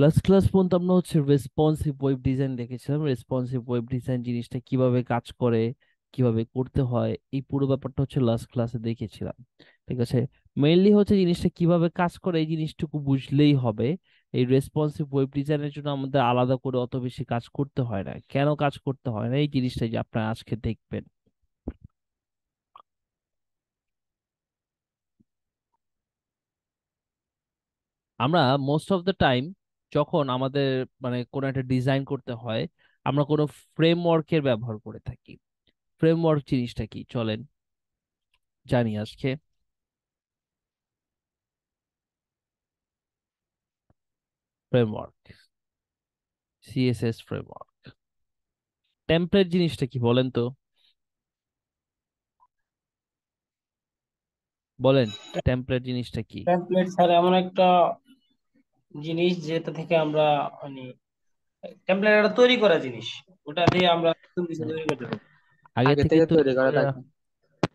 Last class পর্যন্ত আমরা হচ্ছে রেসপন্সিভ ওয়েব ডিজাইন দেখেছিলাম। রেসপন্সিভ ওয়েব ডিজাইন জিনিসটা কিভাবে কাজ করে, কিভাবে করতে হয়, এই পুরো ব্যাপারটা হচ্ছে লাস্ট ক্লাসে দেখেছিলাম। ঠিক আছে, মেইনলি হচ্ছে জিনিসটা কিভাবে কাজ করে এই জিনিসটুকু বুঝলেই হবে। এই রেসপন্সিভ ওয়েব ডিজাইনের জন্য আমাদের আলাদা করে অত বেশি কাজ করতে হয় না। কেন কাজ করতে হয় না এই জিনিসটা যে আপনারা আজকে দেখবেন। আমরা মোস্ট অফ দ্য টাইম যখন আমাদের মানে কোনো একটা ডিজাইন করতে হয়, আমরা কোনো ফ্রেমওয়ার্কের ব্যবহার করে থাকি। ফ্রেমওয়ার্ক জিনিসটা কি চলেন জানি আজকে। Framework, CSS framework. টেমপ্লেট জিনিসটা কি বলেন তো, বলেন। টেমপ্লেট জিনিসটা কি? টেমপ্লেট স্যার এমন একটা জিনিস যেটা থেকে আমরা মানে টেমপ্লেট একটা তৈরি করা জিনিস, ওটা দিয়ে আমরা নতুন কিছু হ্যাঁ, তৈরি করতে পারি। আগে আগে থেকে থেকে তৈরি তৈরি করা করে থাকে।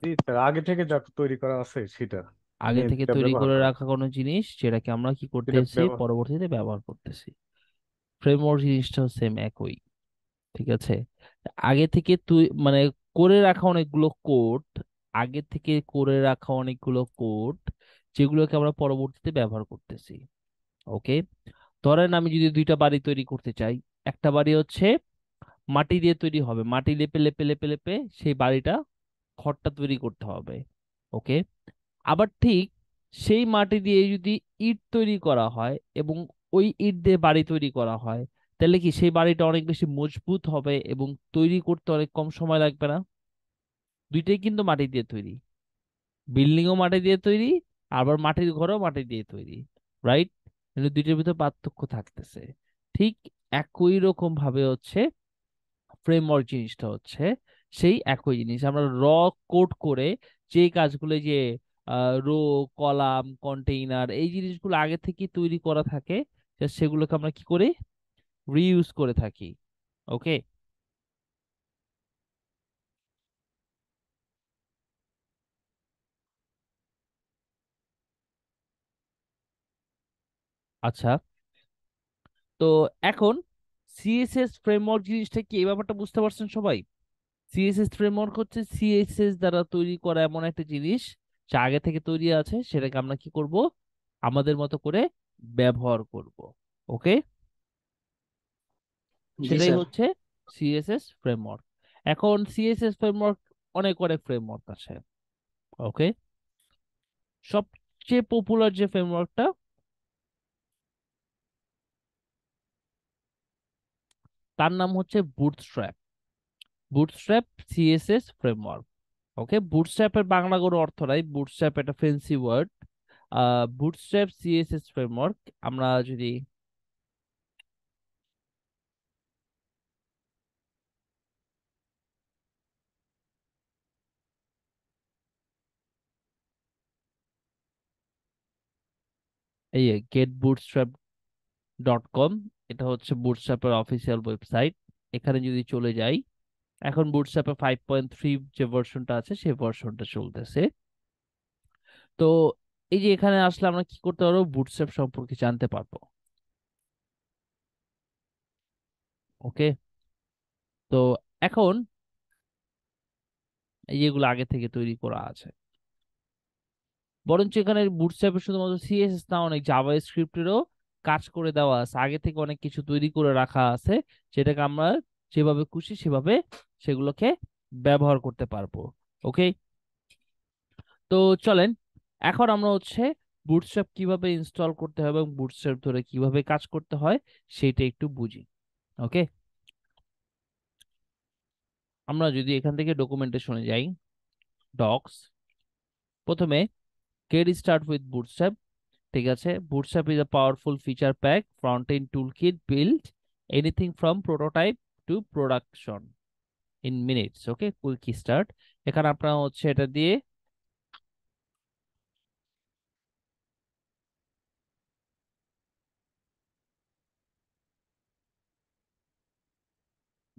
জি স্যার, আগে থেকে যা তৈরি করা আছে সেটা আমি আগে থেকে এটা তৈরি ব্যবহার করে করি। রাখা কোনো জিনিস যেটাকে আমরা কি এটা করতেছি, ব্যবহার। পরবর্তীতে ব্যবহার করতেছি। ফ্রেমওয়ার্ক জিনিসটাও সেম একই। ঠিক আছে, আগে থেকে তুই মানে করে রাখা অনেকগুলো কোড, আগে থেকে করে রাখা অনেকগুলো কোড যেগুলোকে আমরা পরবর্তীতে ব্যবহার করতেছি। ওকে, ধরেন আমি যদি দুইটা বাড়ি তৈরি করতে চাই, একটা বাড়ি হচ্ছে মাটি দিয়ে তৈরি হবে, মাটি লেপে লেপে লেপে লেপে সেই বাড়িটা, ঘরটা তৈরি করতে হবে। ওকে, আবার ঠিক সেই মাটি দিয়ে যদি ইট তৈরি করা হয় এবং ওই ইট দিয়ে বাড়ি তৈরি করা হয়, তাহলে কি সেই বাড়িটা অনেক বেশি মজবুত হবে এবং তৈরি করতে অনেক কম সময় লাগবে না? দুইটাই কিন্তু মাটি দিয়ে তৈরি, বিল্ডিংও মাটি দিয়ে তৈরি, আবার মাটির ঘরও মাটি দিয়ে তৈরি, রাইট? কিন্তু দুইটার ভিতর পার্থক্য থাকতেছে। ঠিক একই রকম ভাবে হচ্ছে ফ্রেমওয়ার্ক জিনিসটা হচ্ছে সেই একই জিনিস। আমরা কোড করে যে কাজগুলো যে রো, কলাম, কন্টেইনার এই জিনিসগুলো আগে থেকে তৈরি করা থাকে, সেগুলোকে আমরা কি করি, রিইউজ করে থাকি। ওকে, আচ্ছা। তো এখন সিএসএস ফ্রেমওয়ার্ক জিনিসটা কি, এই ব্যাপারটা বুঝতে পারছেন সবাই? সিএসএস ফ্রেমওয়ার্ক হচ্ছে সিএসএস দ্বারা তৈরি করা এমন একটা জিনিস যা আগে থেকে তৈরি আছে, সেটাকে আমরা কি করব, আমাদের মতো করে ব্যবহার করব। ওকে, জি সেটাই স্যার। হচ্ছে সিএসএস ফ্রেমওয়ার্ক। এখন সিএসএস ফ্রেমওয়ার্ক অনেক অনেক ফ্রেমওয়ার্ক আছে। ওকে, সবচেয়ে পপুলার যে ফ্রেমওয়ার্কটা, তার নাম হচ্ছে Bootstrap. Bootstrap CSS framework. Okay, বুটস্ট্র্যাপের বাংলা কোনো অর্থ নাই, বুটস্ট্র্যাপ একটা fancy word. Bootstrap CSS framework, আমরা যদি এই getbootstrap.com, এটা হচ্ছে বুটস্ট্র্যাপের অফিসিয়াল ওয়েবসাইট। এখানে যদি চলে যাই, এখন বুটস্ট্র্যাপের 5.3 যে ভার্সনটা আছে সেই ভার্সনটা চলতেছে। তো এই যে এখানে আসলে আমরা কি করতে পারবো, বুটস্ট্র্যাপ সম্পর্কে জানতে পারবো। ওকে, তো এখন এই যেগুলো আগে থেকে তৈরি করা আছে, বরঞ্চ এখানে বুটস্ট্র্যাপে শুধুমাত্র সিএসএস না, অনেক জাভা স্ক্রিপ্টেরও কাজ করে দেওয়া আছে, আগে থেকে অনেক কিছু তৈরি করে রাখা আছে, যেটাকে আমরা যেভাবে খুশি সেভাবে সেগুলোকে ব্যবহার করতে পারবো। ওকে, তো চলেন এখন আমরা হচ্ছে বুটস্ট্র্যাপ কিভাবে ইনস্টল করতে হবে এবং বুটস্ট্র্যাপ ধরে কিভাবে কাজ করতে হয় সেটা একটু বুঝি। ওকে, আমরা যদি এখান থেকে ডকুমেন্টেশনে যাই, ডক্স, প্রথমে গেট স্টার্ট উইথ বুটস্ট্র্যাপ। ঠিক আছে, Bootstrap is a powerful feature pack front end toolkit build anything from prototype to production in minutes. Okay, quick start, এখানে আপনারা হচ্ছে এটা দিয়ে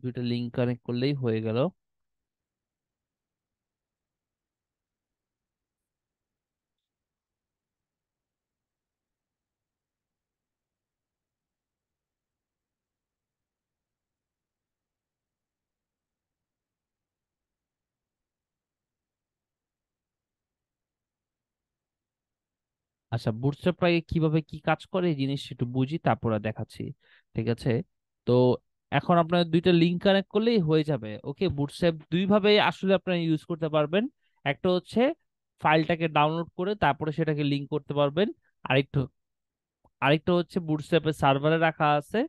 দুইটা লিঙ্ক কানেক্ট করলেই হয়ে গেল। আচ্ছা, বুটস্ট্র্যাপটাকে কিভাবে কি কাজ করে এই জিনিস একটু বুঝি, তারপরে দেখাচ্ছি। ঠিক আছে। তো এখন আপনার দুইটা লিঙ্ক কানেক্ট করলেই হয়ে যাবে। ওকে, বুটস্ট্র্যাপ দুই ভাবে আসলে আপনারা ইউজ করতে পারবেন। একটা হচ্ছে ফাইলটাকে ডাউনলোড করে তারপরে সেটাকে লিঙ্ক করতে পারবেন। আরেকটা আরেকটা হচ্ছে বুটস্ট্র্যাপের সার্ভারে রাখা আছে,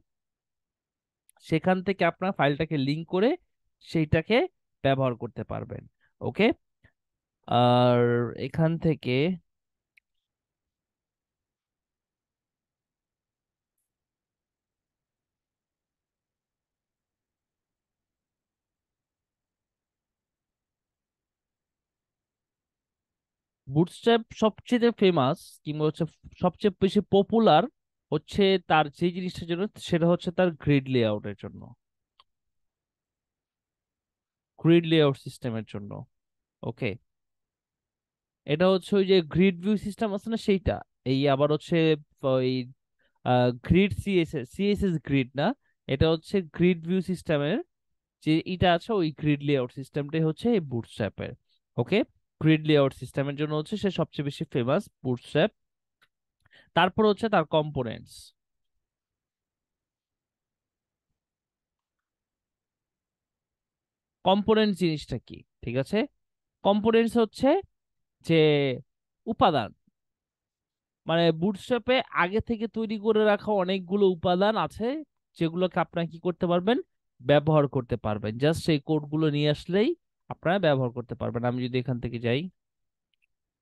সেখান থেকে আপনার ফাইলটাকে লিংক করে সেইটাকে ব্যবহার করতে পারবেন। ওকে। আর এখান থেকে বুটস্ট্র্যাপ সবচেয়ে ফেমাস কিংবা হচ্ছে সবচেয়ে বেশি পপুলার হচ্ছে তার যে জিনিসটার জন্য, সেটা হচ্ছে তার গ্রিড লেআউটের জন্য, গ্রিড লেআউট সিস্টেমের জন্য। ওকে, এটা হচ্ছে ওই যে গ্রিড ভিউ সিস্টেম আছে না সেইটা। এই আবার হচ্ছে ওই গ্রিড সিএসএস, সিএসএস গ্রিড না, এটা হচ্ছে গ্রিড ভিউ সিস্টেমের যে এটা আছে, ওই গ্রিড লেআউট সিস্টেমটাই হচ্ছে এই বুটস্ট্র্যাপের। ওকে, গ্রিড লেআউট সিস্টেমের জন্য হচ্ছে সে সবচেয়ে বেশি ফেমাস, বুটস্ট্র্যাপ। তারপর হচ্ছে তার কম্পোনেন্টস। কম্পোনেন্ট জিনিসটা কি? ঠিক আছে, কম্পোনেন্টস হচ্ছে যে উপাদান, মানে বুটস্ট্র্যাপে আগে থেকে তৈরি করে রাখা অনেকগুলো উপাদান আছে, যেগুলোকে আপনারা কি করতে পারবেন, ব্যবহার করতে পারবেন। জাস্ট সেই কোডগুলো নিয়ে আসলেই আপনারা ব্যবহার করতে পারবেন। আমি যদি এখান থেকে যাই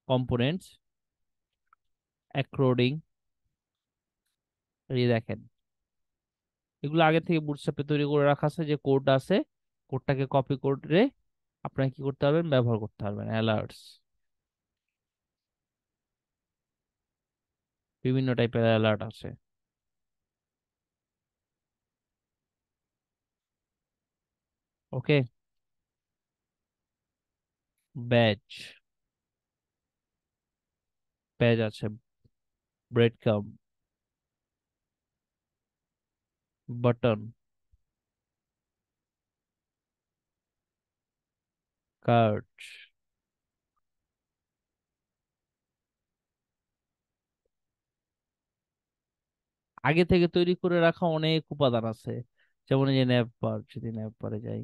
কম্পোনেন্টস, অ্যাক্রোডিং, এই দেখেন এগুলো আগে থেকে বুটস্ট্র্যাপে তৈরি করে রাখা আছে, যে কোড আছে, কোডটাকে কপি করে আপনারা কি করতে পারবেন, ব্যবহার করতে পারবেন। অ্যালার্টস, বিভিন্ন টাইপের অ্যালার্ট আছে। ওকে, ব্যাচ, ব্যাচ আছে, ব্রেড কাম, বাটন, কার্ড। আগে থেকে তৈরি করে রাখা অনেক উপাদান আছে, যেমন এই যে ন্যাভবার, যদি ন্যাভবারে যাই,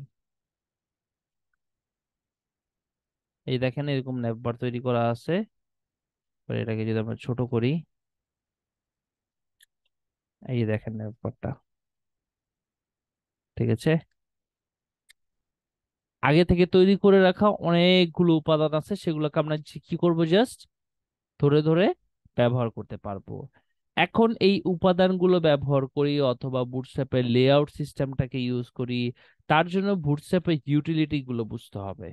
এই দেখেন এরকম ন্যাভবার তৈরি করা আছে। এবার এটাকে যদি আমরা ছোট করি, এই যে দেখেন ন্যাভবারটা। ঠিক আছে, আগে থেকে তৈরি করে রাখা অনেকগুলো উপাদান আছে, সেগুলোকে আমরা কি করব, জাস্ট ধরে ধরে ব্যবহার করতে পারবো। এখন এই উপাদানগুলো ব্যবহার করি অথবা বুটস্ট্র্যাপের লেআউট সিস্টেমটাকে ইউজ করি, তার জন্য বুটস্ট্র্যাপের ইউটিলিটি গুলো বুঝতে হবে।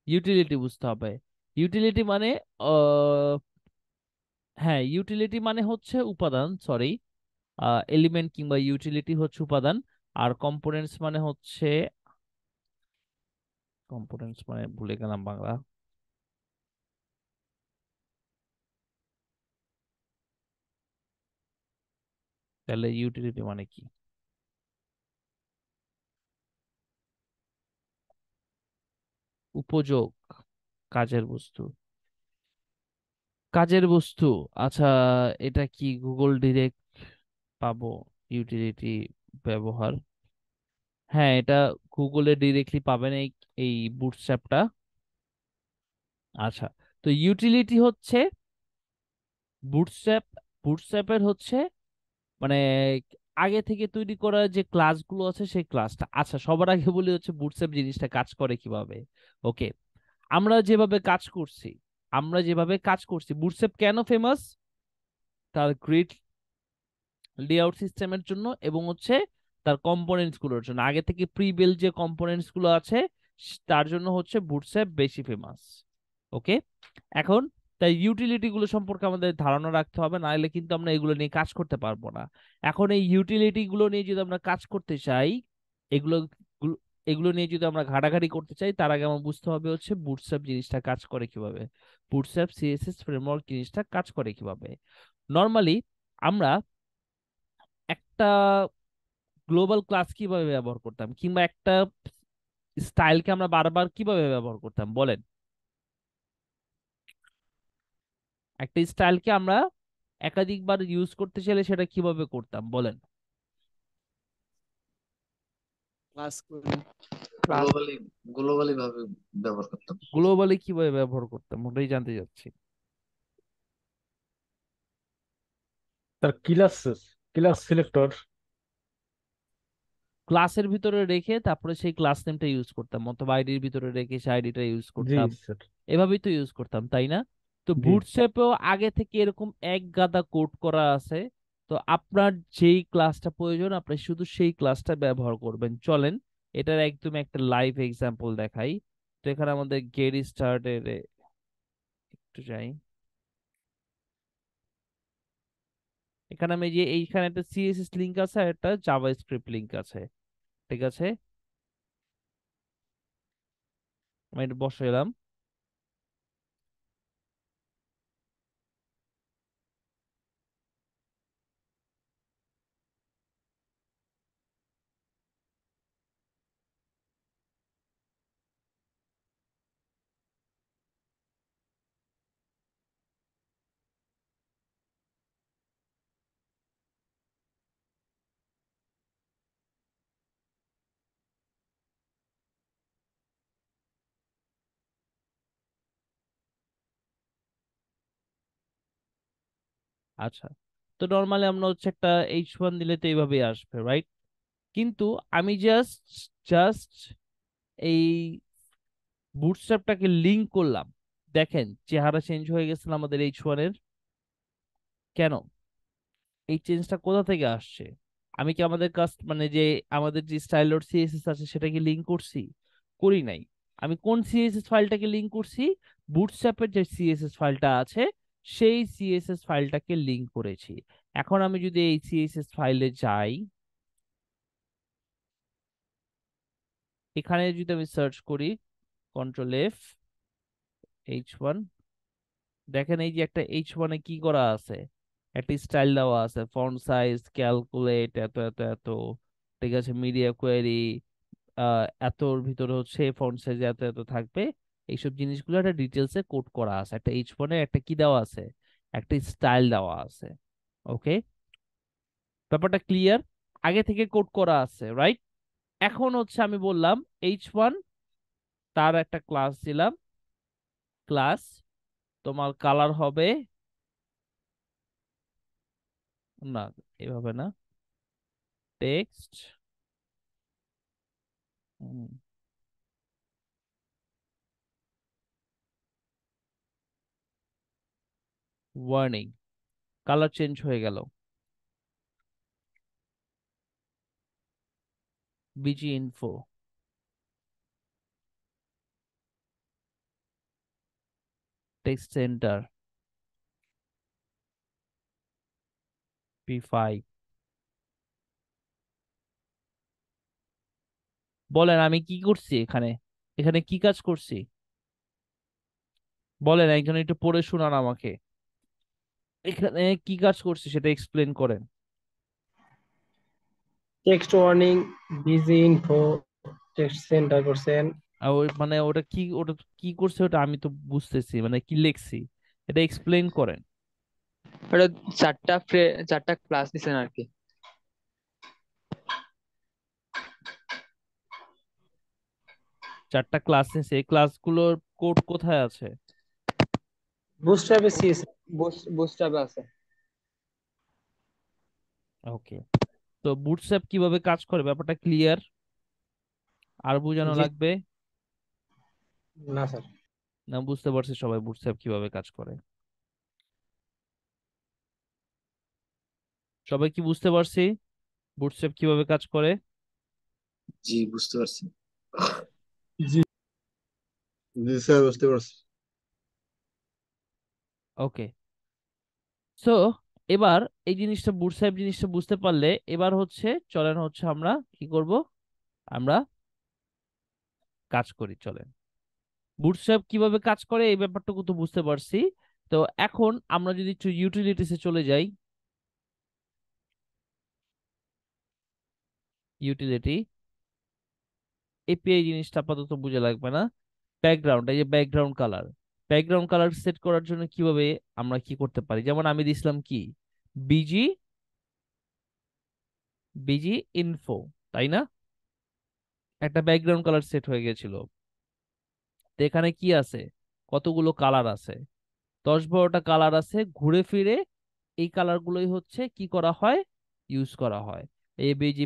ইউটিলিটি বুঝতে হবে। ইউটিলিটি মানে আহ, হ্যাঁ, ইউটিলিটি মানে হচ্ছে উপাদান, সরি, এলিমেন্ট কিংবা ইউটিলিটি হচ্ছে উপাদান। আর কম্পোনেন্টস মানে হচ্ছে, কম্পোনেন্টস মানে ভুলে গেলাম বাংলা, তাহলে ইউটিলিটি মানে কি? উপযোগ, কাজের বস্তু, কাজের বস্তু। আচ্ছা, এটা কি গুগল ডিরেক্ট পাবো ইউটিলিটি ব্যবহার? হ্যাঁ, এটা গুগলে ডিরেক্টলি পাবেন এই এই বুটস্ট্র্যাপটা। আচ্ছা, তো ইউটিলিটি হচ্ছে বুটস্ট্র্যাপ, বুটস্ট্র্যাপের হচ্ছে মানে আগে থেকে তৈরি করা যে ক্লাসগুলো আছে সেই ক্লাসটা। আচ্ছা, সবার আগে বলি হচ্ছে বুটস্ট্র্যাপ জিনিসটা কাজ করে কিভাবে। ওকে, আমরা যেভাবে কাজ করছি, বুটস্ট্র্যাপ কেন ফেমাস, তার গ্রিড লেআউট সিস্টেমের জন্য এবং হচ্ছে তার কম্পোনেন্টস গুলোর জন্য। আগে থেকে প্রি বিল্ড যে কম্পোনেন্টস গুলো আছে তার জন্য হচ্ছে বুটস্ট্র্যাপ বেশি ফেমাস। ওকে, এখন তাই ইউটিলিটি গুলো সম্পর্কে আমাদের ধারণা রাখতে হবে, নাহলে কিন্তু আমরা এগুলো নিয়ে কাজ করতে পারবো না। এখন এই ইউটিলিটি গুলো নিয়ে যদি আমরা কাজ করতে চাই, এগুলো গুলো- এগুলো নিয়ে যদি আমরা ঘাটাঘাটি করতে চাই, তার আগে আমার বুঝতে হবে হচ্ছে বুটস্ট্র্যাপ জিনিসটা কাজ করে কিভাবে, বুটস্ট্র্যাপ সিএসএস ফ্রেমওয়ার্ক জিনিসটা কাজ করে কিভাবে। নর্মালি আমরা একটা গ্লোবাল ক্লাস কিভাবে ব্যবহার করতাম, কিংবা একটা স্টাইলকে আমরা বারবার কিভাবে ব্যবহার করতাম বলেন? একটা স্টাইলকে আমরা একাধিকবার ইউজ করতে চাইলে সেটা কিভাবে করতাম বলেন? ক্লাস করে ক্লাস গ্লোবালি গ্লোবালি ভাবে ব্যবহার করতাম। গ্লোবালি কিভাবে ব্যবহার করতাম ওটাই জানতে চাচ্ছি। তার ক্লাস ক্লাস সিলেক্টর। ক্লাসের ভিতরে রেখে তারপরে সেই ক্লাস নেমটা ইউজ করতাম, অথবা আইডির ভিতরে রেখে সেই আইডিটা ইউজ জি করতাম। স্যার। এভাবেই তো ইউজ করতাম, তাই না? তো জি বুটস্ট্র্যাপেও আগে থেকে এরকম এক গাদা কোড করা আছে। তো আপনার যেই ক্লাসটা প্রয়োজন আপনি শুধু সেই ক্লাসটা ব্যবহার করবেন। চলেন এটার একদম একটা লাইভ এক্সাম্পল দেখাই। তো এখানে আমাদের গেট স্টার্টেড একটু যাই। এখানে আমি যে এইখানে একটা সিএসএস লিংক আছে আর একটা জাভাস্ক্রিপ্ট লিংক আছে, ঠিক আছে? আমি এটা বসাইলাম। আচ্ছা, তো নর্মালি আমরা হচ্ছে একটা H1 দিলে তো এইভাবেই আসবে, রাইট? কিন্তু আমি জাস্ট জাস্ট এই বুটস্ট্র্যাপটাকে লিংক করলাম, দেখেন চেহারা চেঞ্জ হয়ে গেছে না আমাদের H1 এর। কেন? এই চেঞ্জটা কোথা থেকে আসছে? আমি কি আমাদের মানে যে আমাদের যে স্টাইল ডট সিএসএস আছে সেটাকে লিংক করছি? করি নাই। আমি কোন সিএসএস ফাইলটাকে লিংক করছি? বুটস্ট্র্যাপের যে সিএসএস ফাইলটা আছে সেই সিএসএস ফাইলটাকে লিংক করেছি। এখন আমি যদি এই সিএসএস ফাইলে যাই, এখানে যদি আমি সার্চ করি Ctrl+F H1, দেখেন এই যে একটা H1 এ কি করা আছে, একটা স্টাইল দেওয়া আছে, ফন্ট সাইজ, ক্যালকুলেট, এত এত এত, ঠিক আছে, মিডিয়া কোয়েরি, এতর ভিতরে হচ্ছে ফন্ট সাইজ এত এত থাকবে। এইসব জিনিসগুলো একটা ডিটেলসে কোড করা আছে, একটা H1 এ একটা কি দেওয়া আছে, একটা স্টাইল দেওয়া আছে। ওকে, ব্যাপারটা ক্লিয়ার? আগে থেকে কোড করা আছে, রাইট? এখন হচ্ছে আমি বললাম H1, তার একটা ক্লাস দিলাম, ক্লাস তোমার কালার হবে, না এভাবে না, টেক্সট ওয়ার্নিং, কালার চেঞ্জ হয়ে গেল, busy info, text centre, P5। বলেন আমি কি করছি এখানে? এখানে কি কাজ করছি বলেন, একজন একটু পড়ে শোনান আমাকে। এখানে কি কাজ করছি সেটা এক্সপ্লেন করেন। Text warning, busy info, text centre করছেন। আর ওই মানে ওটা কি করছে ওটা আমি তো বুঝতেছি, মানে কি লিখছি এটা এক্সপ্লেন করেন। ওটা চারটা ক্লাস দিছেন আর কি। 4টা ক্লাস নিছে, এই ক্লাসগুলোর কোড কোথায় আছে? বুটস্ট্র্যাপে সিএসএস। বুস্টাবে আছে। ওকে, তো বুটস্ট্র্যাপ কিভাবে কাজ করে ব্যাপারটা ক্লিয়ার? আর বোঝানো জি লাগবে? না স্যার। না, বুঝতে পারছি সবাই বুটস্ট্র্যাপ কিভাবে কাজ করে? সবাই কি বুঝতে পারছি বুটস্ট্র্যাপ কিভাবে কাজ করে? জি বুঝতে পারছি। জি জি স্যার বুঝতে পারছি। ওকে, সো এবার এই জিনিসটা বুটস্ট্র্যাপ জিনিসটা বুঝতে পারলে এবার হচ্ছে চলেন হচ্ছে আমরা কি করব, আমরা কাজ করি চলেন। বুটস্ট্র্যাপ কিভাবে কাজ করে এই ব্যাপারটুকু তো বুঝতে পারছি। তো এখন আমরা যদি একটু ইউটিলিটিসে চলে যাই, ইউটিলিটি, এপিআই জিনিসটা আপাতত বুঝে লাগবে না। ব্যাকগ্রাউন্ড, এই যে ব্যাকগ্রাউন্ড কালার সেট করার জন্য কিভাবে আমরা কি করতে পারি, যেমন আমি দিছিলাম কি বিজি বিজি ইনফো, তাই না? একটা ব্যাকগ্রাউন্ড কালার সেট হয়ে গেছিল। তো এখানে কি আছে, কতগুলো কালার আছে, 10-12টা কালার আছে। ঘুরে ফিরে এই কালার গুলোই হচ্ছে কি করা হয়, ইউজ করা হয়। এবিজি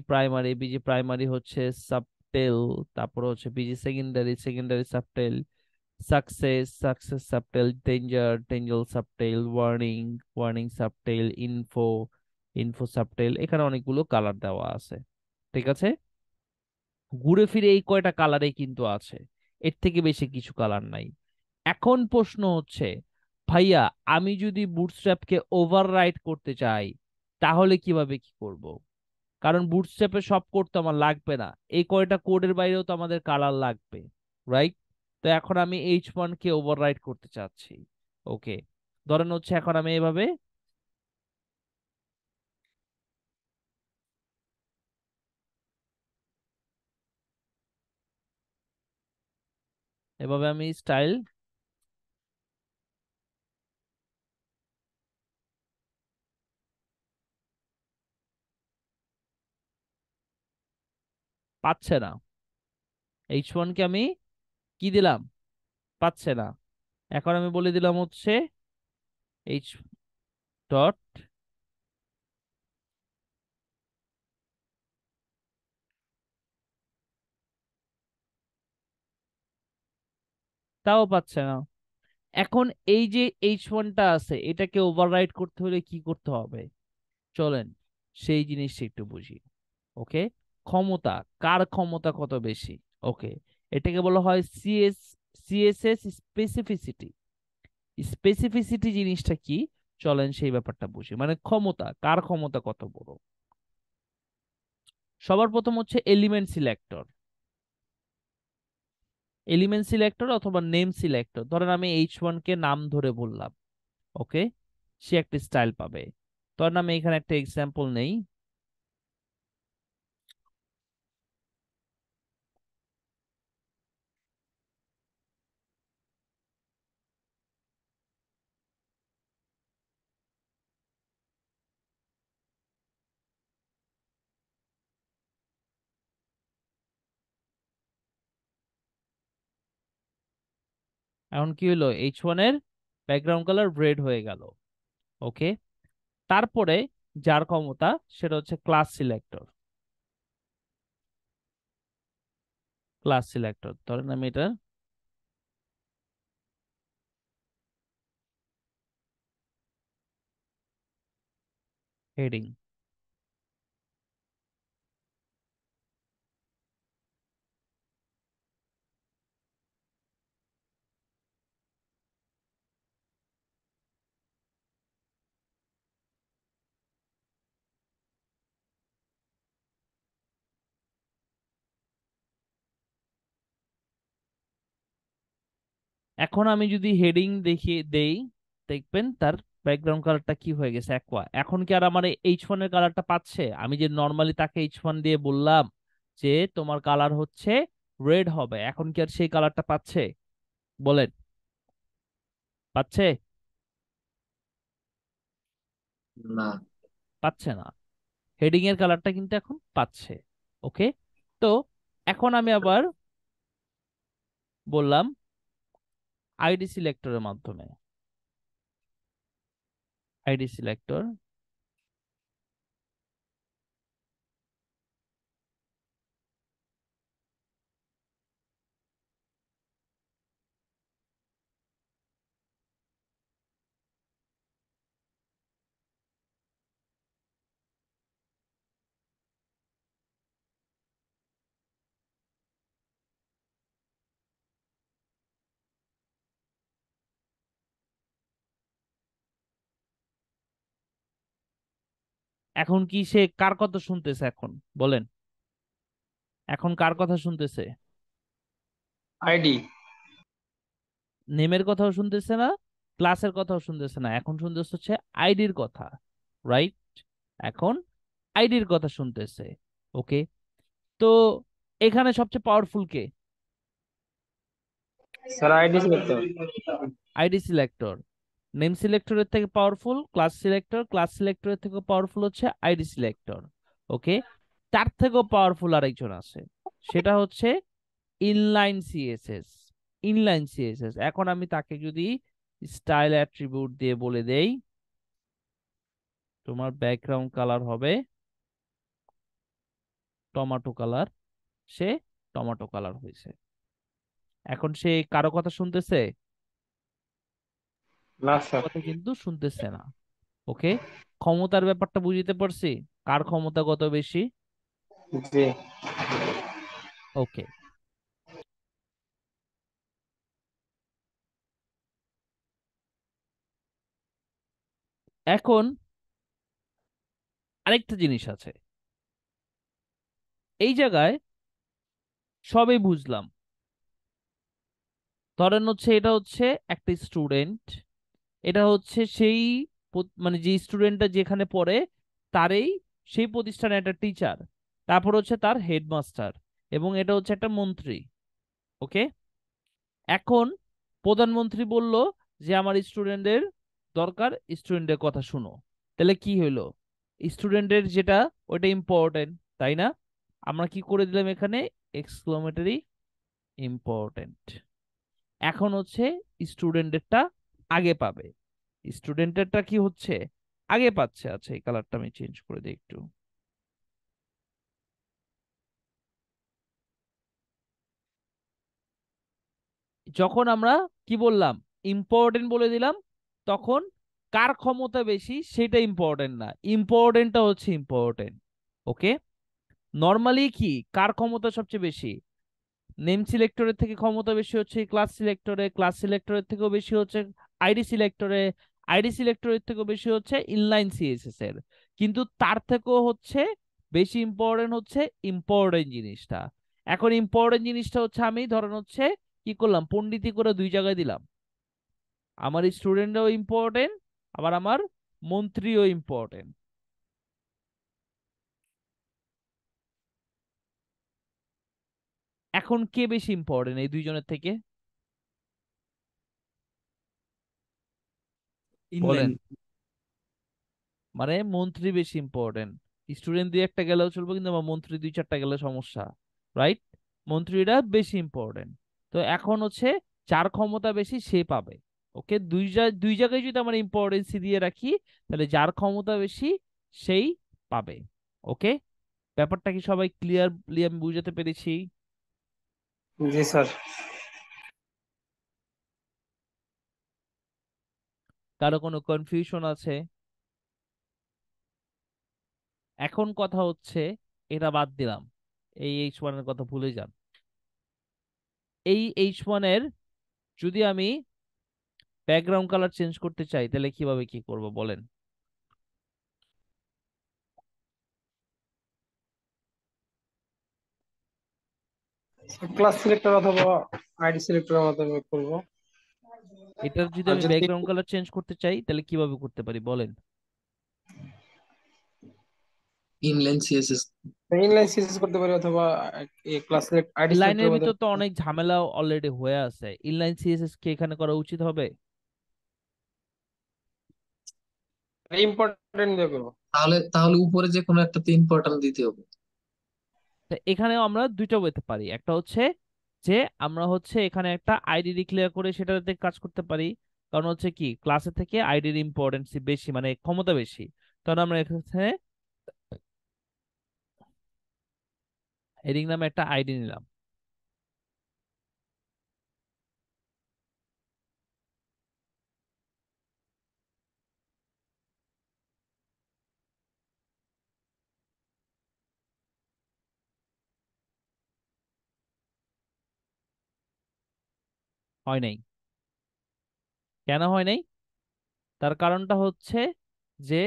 প্রাইমারি হচ্ছে সাবটেল, তারপর হচ্ছে busy secondary subtle, success subtle, danger subtle, warning subtle, info subtle. এখানে অনেকগুলো কালার দেওয়া আছে, ঠিক আছে। ঘুরে ফিরে এই কয়টা কালারে কিন্তু আছে, এর থেকে বেশি কিছু কালার নাই। এখন প্রশ্ন হচ্ছে, ভাইয়া আমি যদি বুটস্ট্র্যাপকে ওভাররাইট করতে চাই তাহলে কিভাবে কি করব? কারণ বুটস্ট্র্যাপে সব কোড তো আমার লাগবে না, এই কয়টা কোডের বাইরেও তো আমাদের কালার লাগবে, রাইট? তো এখন আমি H1 কে ওভাররাইট করতে চাচ্ছি। ওকে, ধরেন হচ্ছে এখন আমি এভাবে আমি স্টাইল পাচ্ছে না, H1 কে আমি কি দিলাম, পাচ্ছে না। এখন আমি বলে দিলাম হচ্ছে এইচ ডট, তাও পাচ্ছে না। এখন এই যে H1টা আছে এটাকে ওভাররাইট করতে হলে কি করতে হবে, চলেন সেই জিনিসটা একটু বুঝি। ওকে, ক্ষমতা, কার ক্ষমতা কত বেশি? ওকে, এটাকে বলা হয় সিএসএস স্পেসিফিসিটি। স্পেসিফিসিটি জিনিসটা কি, চলেন সেই ব্যাপারটা বুঝি, মানে ক্ষমতা, কার ক্ষমতা কত বড়। সবার প্রথম হচ্ছে এলিমেন্ট সিলেক্টর অথবা নেম সিলেক্টর। ধরেন আমি H1 কে নাম ধরে বললাম, ওকে, সে একটা স্টাইল পাবে। ধরেন আমি এখানে একটা এক্সাম্পল নেই, এখন কি হলো, H1 এর ব্যাকগ্রাউন্ড কালার রেড হয়ে গেল। ওকে, তারপরে যার ক্ষমতা সেটা হচ্ছে ক্লাস সিলেক্টর। ধরেন আমি এটা হেডিং। এখন আমি যদি হেডিং দেখিয়ে দেই, দেখবেন তার ব্যাকগ্রাউন্ড কালারটা কি হয়ে গেছে, অ্যাকোয়া। এখন কি আর আমার H1 এর কালারটা পাচ্ছে? আমি যে নর্মালি তাকে H1 দিয়ে বললাম যে তোমার কালার হচ্ছে রেড হবে, এখন কি আর সেই কালারটা পাচ্ছে? বলেন, পাচ্ছে? না। পাচ্ছে না। হেডিং এর কালারটা কিন্তু এখন পাচ্ছে। ওকে, তো এখন আমি আবার বললাম আইডি সিলেক্টরের মাধ্যমে, আইডি সিলেক্টর। এখন কি সে কার কথা শুনতেছে এখন, বলেন, এখন কার কথা শুনতেছে? আইডি। নেমের কথাও শুনতেছে না, ক্লাসের কথাও শুনতেছে না, এখন শুনতেছে হচ্ছে আইডির কথা, রাইট? এখন আইডির কথা শুনতেছে। ওকে, তো এখানে সবচেয়ে পাওয়ারফুল কে? Sir ID selector. ID selector. Name সিলেক্টরের থেকে পাওয়ারফুল ক্লাস সিলেক্টর, ক্লাস সিলেক্টরের থেকে পাওয়ারফুল হচ্ছে আইডি সিলেক্টর। ওকে, তার থেকেও পাওয়ারফুল আরেকজন আছে, সেটা হচ্ছে ইনলাইন সিএসএস। ইনলাইন সিএসএস, এখন আমি তাকে যদি স্টাইল অ্যাট্রিবিউট দিয়ে বলে দেই তোমার ব্যাকগ্রাউন্ড কালার হবে টমেটো কালার, সে টমেটো কালার হয়েছে। এখন সে কারো কথা শুনতেছে? না কারো স্যার। কথা কিন্তু শুনতেছে না। ওকে, ক্ষমতার ব্যাপারটা বুঝতে পারছি, কার ক্ষমতা কত বেশি। জি। ওকে, এখন আরেকটা জিনিস আছে এই জায়গায়, সবই বুঝলাম। ধরেন হচ্ছে এটা হচ্ছে একটা স্টুডেন্ট, এটা হচ্ছে সেই মানে যে স্টুডেন্টটা যেখানে পড়ে তারই সেই প্রতিষ্ঠানে একটা টিচার, তারপর হচ্ছে তার হেডমাস্টার, এবং এটা হচ্ছে একটা মন্ত্রী। ওকে, এখন প্রধানমন্ত্রী বলল যে আমার স্টুডেন্টদের দরকার, স্টুডেন্টের কথা শুনো। তাহলে কি হইলো, স্টুডেন্টের যেটা ওইটা ইম্পর্টেন্ট, তাই না? আমরা কি করে দিলাম এখানে এক্সক্লেমেটরি ইম্পর্টেন্ট। এখন হচ্ছে স্টুডেন্টেরটা আগে পাবে, স্টুডেন্টেরটা কি হচ্ছে আগে পাচ্ছে। আচ্ছা, এই কালারটা আমি চেঞ্জ করে দিই একটু। যখন আমরা কি বললাম ইম্পর্টেন্ট বলে দিলাম, তখন কার ক্ষমতা বেশি সেটা ইম্পর্টেন্ট না, ইম্পর্টেন্টটা হচ্ছে ইম্পর্টেন্ট। ওকে, নর্মালি কি কার ক্ষমতা সবচেয়ে বেশি? নেম সিলেক্টরের থেকে ক্ষমতা বেশি হচ্ছে ক্লাস সিলেক্টরে, ক্লাস সিলেক্টরের থেকেও বেশি হচ্ছে আইডি সিলেক্টরে, আইডি সিলেক্টরের থেকেও বেশি হচ্ছে ইনলাইন সিএসএস এর। কিন্তু তার থেকেও হচ্ছে বেশি ইম্পর্টেন্ট হচ্ছে ইম্পর্টেন্ট জিনিসটা। এখন ইম্পর্টেন্ট জিনিসটা হচ্ছে আমি ধরেন হচ্ছে কি করলাম, পণ্ডিতি করে দুই জায়গায় দিলাম, আমার স্টুডেন্টও ইম্পর্টেন্ট, আবার আমার মন্ত্রীও ইম্পর্টেন্ট। এখন কে বেশি ইম্পর্টেন্ট এই দুইজনের থেকে ইনলাইন। বলেন? মানে মন্ত্রী বেশি ইম্পর্টেন্ট। স্টুডেন্ট দুই একটা গেলেও চলবে, কিন্তু আমার মন্ত্রী দুই চারটা গেলে সমস্যা, রাইট? মন্ত্রীরা বেশি ইম্পর্টেন্ট। তো এখন হচ্ছে যার ক্ষমতা বেশি সে পাবে। ওকে, দুই জায়গায় যদি আমরা ইম্পর্টেন্সি দিয়ে রাখি, তাহলে যার ক্ষমতা বেশি সেই পাবে। ওকে, ব্যাপারটা কি সবাই ক্লিয়ারলি আমি বুঝাতে পেরেছি? জি স্যার। কারো কোনো কনফিউশন আছে? এখন কথা হচ্ছে, এটা বাদ দিলাম, এই H1 এর কথা ভুলে যান। এই H1 এর যদি আমি ব্যাকগ্রাউন্ড কালার চেঞ্জ করতে চাই তাহলে কিভাবে কি করব বলেন? ক্লাস সিলেক্টর অথবা আইডি সিলেক্টরের মাধ্যমে করব। এটার যদি আর আমি যদি ব্যাকগ্রাউন্ড কালার চেঞ্জ করতে চাই তাহলে কিভাবে করতে পারি বলেন? Inline CSS. ইনলাইন সিএসএস করতে পারি, অথবা ক্লাস সিলেক্ট আইডি লাইনের সিলেক্টরের ভিতর মাধ্যমে। তো অনেক ঝামেলা অলরেডি হয়ে আছে, ইনলাইন সিএসএস কি এখানে করা উচিত হবে? ইম্পর্টেন্ট দিয়ে করবো। তাহলে তাহলে উপরে যে কোনো একটাতে ইম্পর্টেন্ট দিতে হবে। তা এখানেও আমরা দুইটা পেতে পারি, একটা হচ্ছে যে আমরা হচ্ছে এখানে একটা আইডি ডিক্লেয়ার করে সেটাতে কাজ করতে পারি, কারণ হচ্ছে কি ক্লাসে থেকে আইডির ইম্পর্টেন্স বেশি, মানে ক্ষমতা বেশি। তখন আমরা এখানে হেডিং নামে একটা আইডি নিলাম। হয় নাই। কেন হয় নাই? তার কারণটা হচ্ছে যে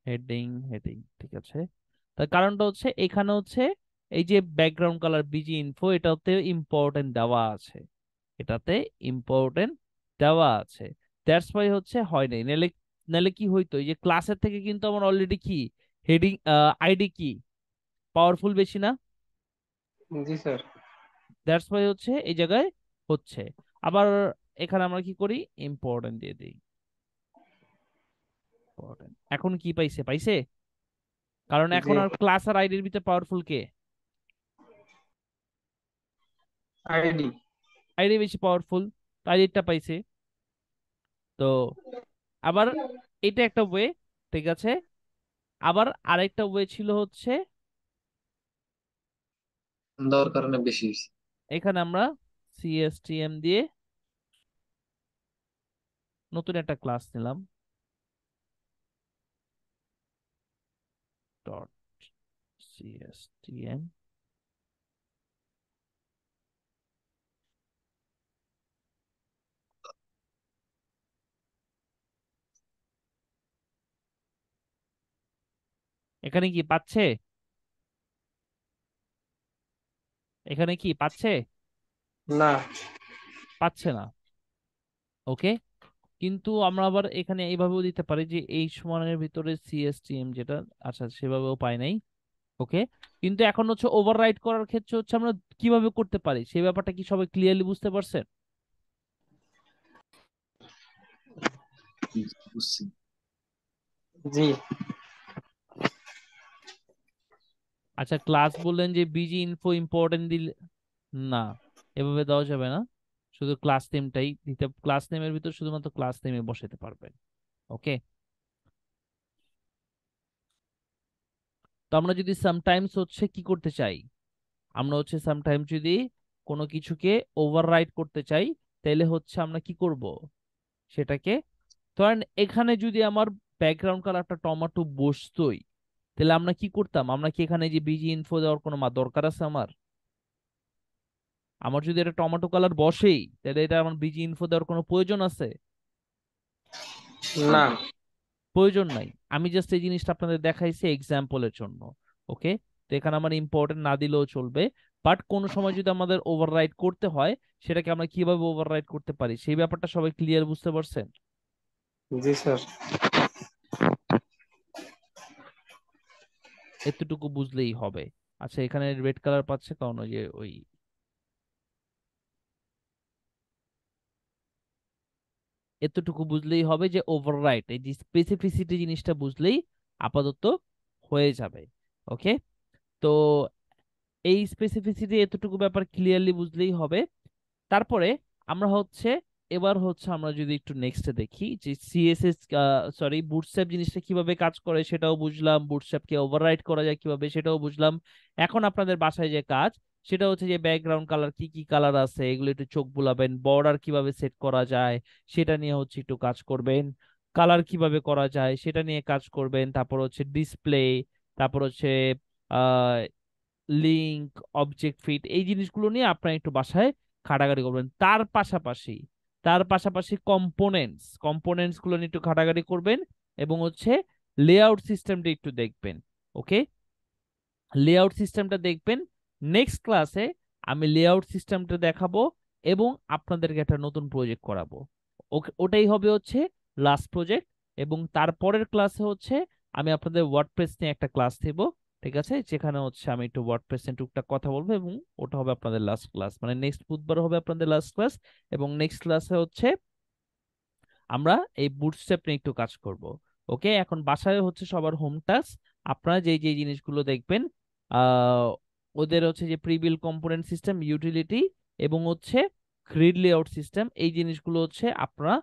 হেডিং হেডিং ঠিক আছে, তার কারণটা হচ্ছে এখানে হচ্ছে এই যে ব্যাকগ্রাউন্ড কালার বিজি ইনফো এটাতে ইম্পর্টেন্ট দেওয়া আছে, এটাতে ইম্পর্টেন্ট দেওয়া আছে। দ্যাটস ওয়াই হচ্ছে হয় নাই। নাহলে নাহলে কি হইতো, এই যে ক্লাসের থেকে কিন্তু আমার অলরেডি কি হেডিং আইডি কি পাওয়ারফুল বেশি না? জি স্যার। দ্যাটস ওয়াই হচ্ছে এই জায়গায় হচ্ছে। আবার এখানে আমরা কি করি, ইম্পর্টেন্ট দিয়ে দিই। Important। এখন কি পাইছে, পাইছে? কারণ জি। এখন আর ক্লাস আর আইডির ভিতরে পাওয়ারফুল কে? আইডি। আইডি বেশি পাওয়ারফুল, আইডিটা পাইছে। তো আবার এটা একটা ওয়ে, ঠিক আছে। আবার আরেকটা ওয়ে ছিল হচ্ছে দেওয়ার কারণে বেশি হয়েছে। এখানে আমরা সিএসটিএম দিয়ে নতুন একটা ক্লাস নিলাম, ডট সিএসটিএম। এখানে কি পাচ্ছে, এখানে কি পাচ্ছে? না। পাচ্ছে না। ওকে, কিন্তু আমরা আবার এখানে এইভাবেও দিতে পারি যে এই সমানের ভিতরে সিএসটিএম যেটা, আচ্ছা সেভাবেও পাই নাই। ওকে, কিন্তু এখন হচ্ছে ওভাররাইট করার ক্ষেত্রে হচ্ছে আমরা কিভাবে করতে পারি সেই ব্যাপারটা কি সবাই ক্লিয়ারলি বুঝতে পারছেন? বুঝছি। জি। আচ্ছা, ক্লাস বললেন যে বিজি ইনফো ইম্পর্টেন্ট দিলে না, এভাবে দেওয়া যাবে না। শুধু ক্লাস নেমটাই দিতে, ক্লাস নেমের ভিতর শুধুমাত্র ক্লাস নেমে বসাতে পারবেন। ওকে, তো আমরা যদি সামটাইমস হচ্ছে কি করতে চাই, আমরা হচ্ছে সামটাইমস যদি কোনো কিছুকে ওভাররাইট করতে চাই, তাহলে হচ্ছে আমরা কি করব সেটাকে, ধরেন এখানে যদি আমার ব্যাকগ্রাউন্ড কালারটা টমেটো বসতোই, তাহলে আমরা কি করতাম, আমরা কি এখানে যে বিজি ইনফো দেওয়ার কোনো দরকার আছে আমার? আমার যদি এটা টমেটো কালার বসেই, তাহলে এটা আমার বিজি ইনফো দেওয়ার কোনো প্রয়োজন আছে? না। প্রয়োজন নাই। আমি জাস্ট এই জিনিসটা আপনাদের দেখাইছি এক্সাম্পলের জন্য। ওকে, তো এখানে আমার ইম্পর্টেন্ট না দিলেও চলবে, বাট কোনো সময় যদি আমাদের ওভাররাইট করতে হয়, সেটাকে আমরা কিভাবে ওভাররাইট করতে পারি সেই ব্যাপারটা সবাই ক্লিয়ার বুঝতে পারছেন? জি স্যার। এতটুকু বুঝলেই হবে। আচ্ছা, এখানে রেড কালার পাচ্ছে কারণ ওই যে ওই এতটুকু বুঝলেই হবে যে ওভাররাইট, এই যে স্পেসিফিসিটি জিনিসটা বুঝলেই আপাতত হয়ে যাবে। ওকে, তো এই স্পেসিফিসিটি এতটুকু ব্যাপার ক্লিয়ারলি বুঝলেই হবে। তারপরে আমরা হচ্ছে এবার হচ্ছে আমরা যদি একটু নেক্সটে দেখি যে সিএসএস, সরি বুটস্ট্র্যাপ জিনিসটা কিভাবে কাজ করে সেটাও বুঝলাম, বুটস্ট্র্যাপকে ওভাররাইট করা যায় কিভাবে সেটাও বুঝলাম। এখন আপনাদের বাসায় যে কাজ সেটা হচ্ছে যে ব্যাকগ্রাউন্ড কালার কি কি কালার আছে এগুলো একটু চোখ বুলাবেন, বর্ডার কিভাবে সেট করা যায় সেটা নিয়ে হচ্ছে একটু কাজ করবেন, কালার কিভাবে করা যায় সেটা নিয়ে কাজ করবেন, তারপর হচ্ছে ডিসপ্লে, তারপর হচ্ছে আহ লিঙ্ক, অবজেক্ট ফিট, এই জিনিসগুলো নিয়ে আপনারা একটু বাসায় ঘাটাঘাটি করবেন। তার পাশাপাশি কম্পোনেন্টস গুলো নিয়ে একটু ঘাটাঘাটি করবেন, এবং হচ্ছে লেআউট সিস্টেমটা একটু দেখবেন। ওকে, লেআউট সিস্টেমটা দেখবেন। নেক্সট ক্লাসে আমি লেআউট সিস্টেমটা দেখাবো এবং আপনাদেরকে একটা নতুন প্রজেক্ট করাবো। ওটাই হবে হচ্ছে লাস্ট প্রজেক্ট। এবং তারপরের ক্লাসে হচ্ছে আমি আপনাদের ওয়ার্ডপ্রেস নিয়ে একটা ক্লাস দেব, ঠিক আছে, যেখানে হচ্ছে আমি একটু ওয়ার্ডপ্রেস নিয়ে টুকটাক কথা বলবো, এবং ওটা হবে আপনাদের লাস্ট ক্লাস, মানে নেক্সট বুধবার হবে আপনাদের লাস্ট ক্লাস। এবং নেক্সট ক্লাসে হচ্ছে আমরা এই বুটস্ট্র্যাপ নিয়ে একটু কাজ করব। ওকে, এখন বাসায় হচ্ছে সবার হোম টাস্ক, আপনারা যেই যেই জিনিসগুলো দেখবেন, আহ ওদের হচ্ছে যে প্রিবিল কম্পোনেন্ট সিস্টেম, ইউটিলিটি এবং হচ্ছে গ্রিড লেআউট সিস্টেম, এই জিনিসগুলো হচ্ছে আপনারা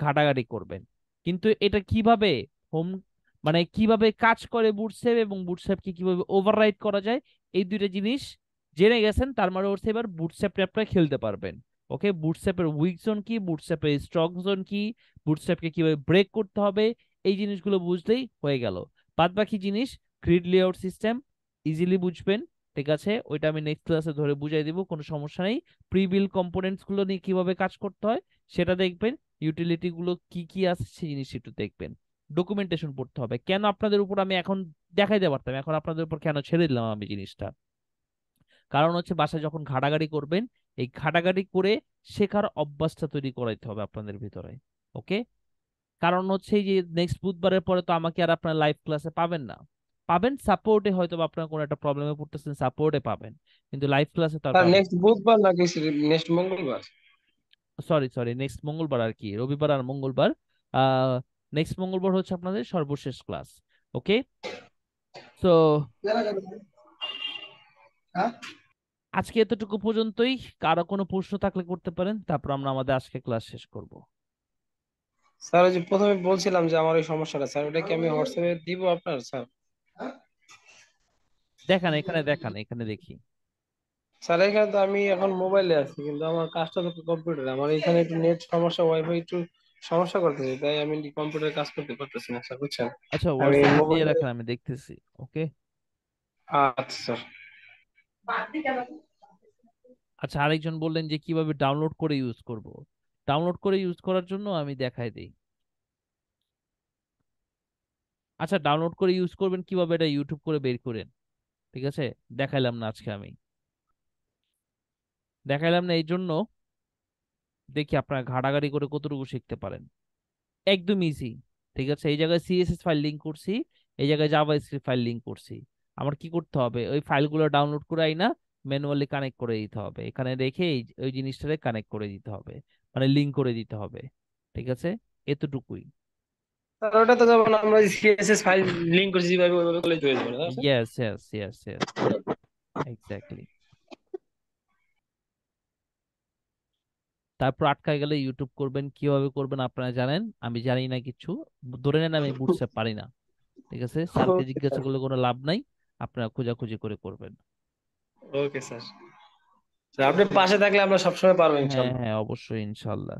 ঘাটাঘাটি করবেন। কিন্তু এটা কিভাবে হোম, মানে কিভাবে কাজ করে বুটস্ট্র্যাপ এবং বুটস্ট্র্যাপকে কিভাবে ওভাররাইড করা যায়, এই দুইটা জিনিস জেনে গেছেন, তার মানে হচ্ছে এবার বুটস্ট্র্যাপ ট্যাপটা খেলতে পারবেন। ওকে, বুটস্ট্র্যাপের উইক জোন কি, বুটস্ট্র্যাপের স্ট্রং জোন কি, বুটস্ট্র্যাপকে কিভাবে ব্রেক করতে হবে, এই জিনিসগুলো বুঝলেই হয়ে গেল। বাদ বাকি জিনিস গ্রিড লেআউট সিস্টেম ইজিলি বুঝবেন, ঠিক আছে, ওইটা আমি নেক্সট ক্লাসে ধরে বুঝাই দিব, কোনো সমস্যা নেই। প্রি বিল কম্পোনেন্টস গুলো নিয়ে কিভাবে কাজ করতে হয় সেটা দেখবেন, ইউটিলিটি গুলো কি কি আছে সেই জিনিস একটু দেখবেন। ডকুমেন্টেশন পড়তে হবে, কেন আপনাদের উপর আমি এখন দেখাইতে পারতাম, এখন আপনাদের উপর কেন ছেড়ে দিলাম আমি জিনিসটা, কারণ হচ্ছে বাসায় যখন ঘাটাঘাটি করবেন, এই ঘাটাঘাটি করে শেখার অভ্যাসটা তৈরি করাইতে হবে আপনাদের ভিতরে। ওকে, কারণ হচ্ছে এই যে নেক্সট বুধবারের পরে তো আমাকে আর আপনার লাইভ ক্লাসে পাবেন না, পাবেন সাপোর্টে, হয়তো বা আপনার কোনো একটা প্রবলেমে পড়তেছেন, সাপোর্টে পাবেন, কিন্তু লাইভ ক্লাসে তো আর স্যার পাবেন। নেক্সট বুধবার নাকি নেক্সট মঙ্গলবার? সরি সরি, নেক্সট মঙ্গলবার আর কি, রবিবার আর মঙ্গলবার। আহ নেক্সট মঙ্গলবার হচ্ছে আপনাদের সর্বশেষ ক্লাস। ওকে, সো আজকে এতটুকু পর্যন্তই। কারো কোনো প্রশ্ন থাকলে করতে পারেন, তারপর আমরা আমাদের আজকে ক্লাস শেষ করব। স্যার ওই যে প্রথমে বলছিলাম যে আমার ওই সমস্যাটা, স্যার ওটা কি আমি হোয়াটসঅ্যাপে দিব আপনার স্যার? দেখান এখানে, দেখান এখানে দেখি। স্যার এখানে তো আমি এখন মোবাইলে আছি, কিন্তু আমার কাজটা তো কম্পিউটারে, আমার এখানে একটু নেট সমস্যা, ওয়াইফাই একটু সমস্যা করতেছে, তাই আমি কম্পিউটারে কাজ করতে পারতেছি না স্যার, বুঝছেন? আচ্ছা, আমি হোয়াটসঅ্যাপে দিয়ে মোবাইলে। রাখেন, আমি দেখতেছি। ওকে, আচ্ছা স্যার। আচ্ছা, আরেকজন বললেন যে কিভাবে ডাউনলোড করে ইউজ করব। ডাউনলোড করে ইউজ করার জন্য আমি দেখাই দিই। আচ্ছা, ডাউনলোড করে ইউজ করবেন কিভাবে, এটা ইউটিউব করে বের করেন। ঠিক আছে, দেখাইলাম না আজকে আমি, দেখাইলাম না এই জন্য। দেখি আপনারা ঘাটাঘাটি করে কতটুকু শিখতে পারেন। একদম ইজি। ঠিক আছে, এই জায়গায় সিএসএস ফাইল লিংক করছি, এই জায়গায় জাভাস্ক্রিপ্ট ফাইল লিংক করছি। আমার কি করতে হবে, ওই ফাইলগুলো ডাউনলোড করে আইনা ম্যানুয়ালি কানেক্ট করে দিতে হবে, এখানে রেখে ওই জিনিসটারে কানেক্ট করে দিতে হবে, মানে লিংক করে দিতে হবে। ঠিক আছে, এতটুকুই। স্যার ওটা তো যেমন আমরা সিএসএস ফাইল লিংক করছি যেভাবে, ওইভাবে করলেই তো হয়ে যাবে না sir? Yes yes yes yes, exactly. তারপর আটকায় গেলে ইউটিউব করবেন, কিভাবে করবেন আপনারা জানেন, আমি জানি না কিছু। ধরে নেন আমি বুঝতে পারি না। ঠিক আছে, স্যারকে ওকে জিজ্ঞাসা স্যার। করলে কোনো লাভ নাই, আপনারা খোঁজাখুঁজি করে করবেন। Okay sir. স্যার আপনি পাশে থাকলে আমরা সবসময় পারবো হ্যাঁ ইনশাল্লাহ। হ্যাঁ, অবশ্যই ইনশাল্লাহ।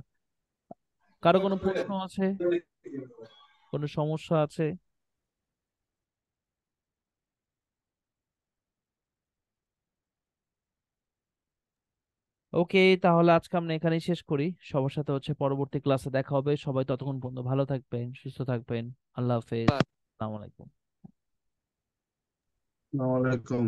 কারো কোনো প্রশ্ন আছে, কোনো সমস্যা আছে? ওকে, তাহলে আজকে আমরা এখানেই শেষ করি। সবার সাথে হচ্ছে পরবর্তী ক্লাসে দেখা হবে। সবাই ততক্ষণ পর্যন্ত ভালো থাকবেন, সুস্থ থাকবেন। আল্লাহ হাফেজ, আসসালামু আলাইকুম। আসসালামু আলাইকুম।